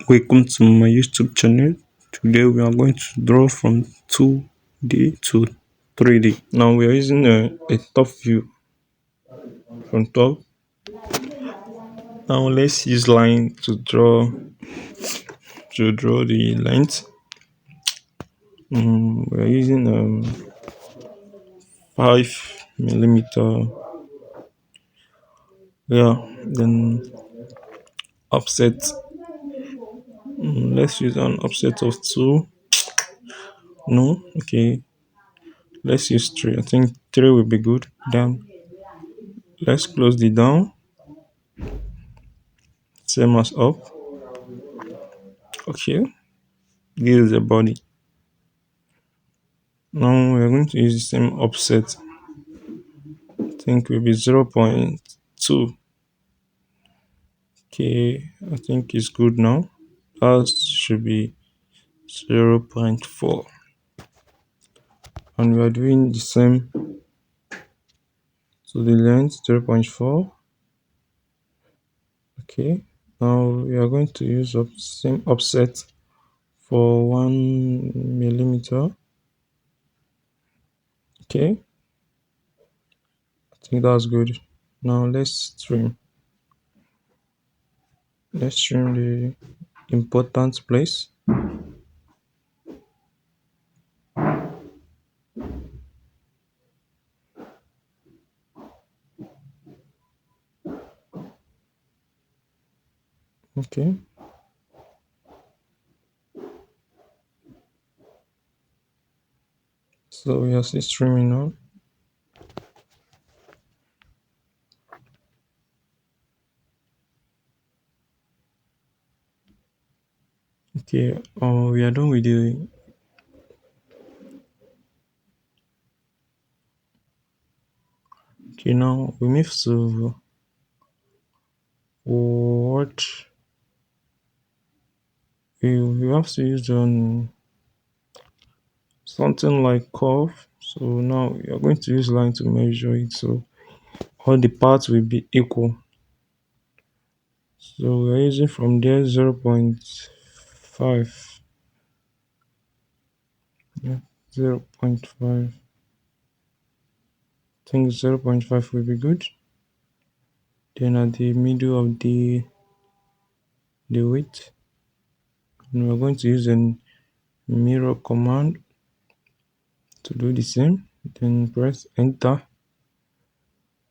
Welcome to my YouTube channel. Today we are going to draw from 2D to 3D. Now we are using a top view from top. Now let's use line to draw the length. We are using 5 millimeter. Yeah, then offset. Let's use an offset of 2. No, okay. Let's use 3. I think 3 will be good. Then let's close the down. Same as up. Okay. This is the body. Now we are going to use the same offset. I think will be 0.2. Okay, I think it's good now. That should be 0.4. And we are doing the same to the length 0.4. Okay, now we are going to use same offset for 1 millimeter. Okay, I think that's good. Now let's trim the important place. Okay, so we are still trimming now. Okay, we are done with the. Okay, now we move to what we have to use something like curve. So now we are going to use line to measure it. So all the parts will be equal. So we're using from there 0.5. Yeah, 0.5. I think 0.5 will be good. Then at the middle of the width, and we're going to use a mirror command to do the same. Then press enter.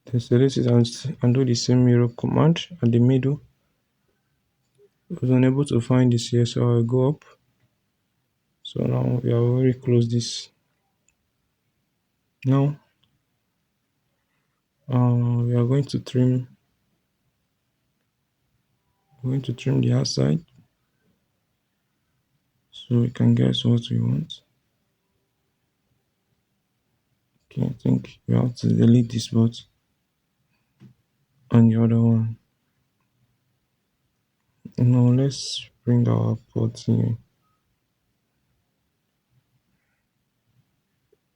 Then select it and do the same mirror command at the middle. I was unable to find this here, so I'll go up. So now we are very close this. Now we are going to trim the outside so we can guess what we want. Okay, I think we have to delete this spot and the other one. Now let's bring our pot here.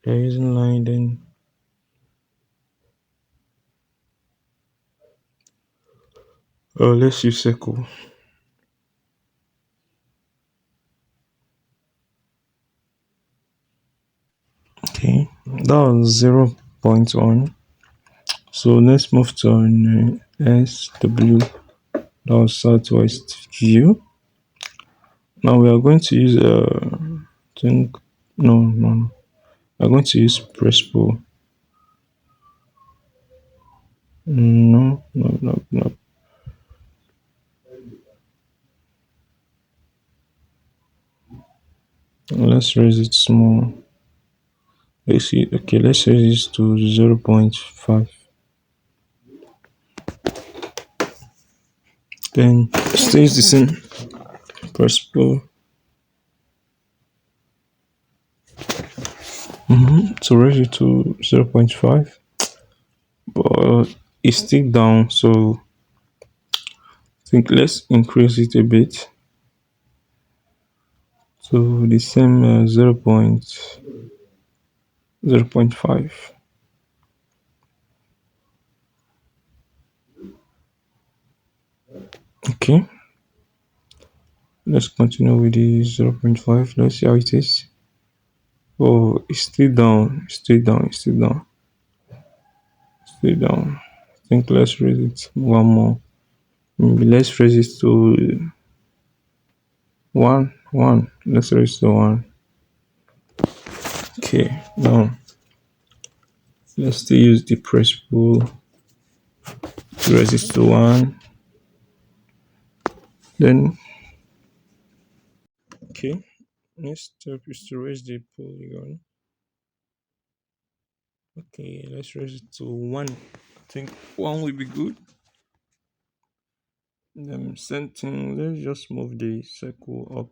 We are using line, then let's use circle. Okay, that was 0.1. So let's move to an SW, that was southwest view. Now we are going to use think no. I'm going to use press pull. No. Let's raise it small. Let's see. Okay, let's raise this to 0.5. Then stays the same. Press pull. To raise it to 0.5, but it's still down. So I think let's increase it a bit to the same 0.5. Okay. Let's continue with the 0.5. Let's see how it is. Oh, it's still down. It's still down. It's still down. Still down. I think let's raise it one more. Maybe let's raise it to one. One. Let's raise it to one. Okay. Now let's still use the press pull to raise it to one. Then okay. Next step is to raise the polygon. Okay, let's raise it to one. I think one will be good. Then same thing. Let's just move the circle up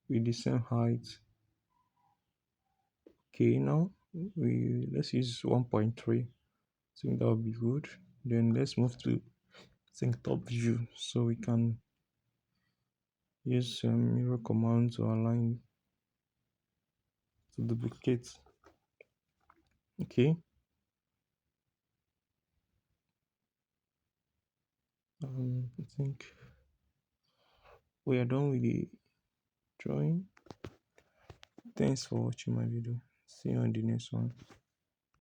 with the same height. Okay, now we let's use 1.3. I think that would be good. Then let's move to think top view so we can use mirror command to align to duplicate. Okay. I think we are done with the drawing. Thanks for watching my video. See you on the next one.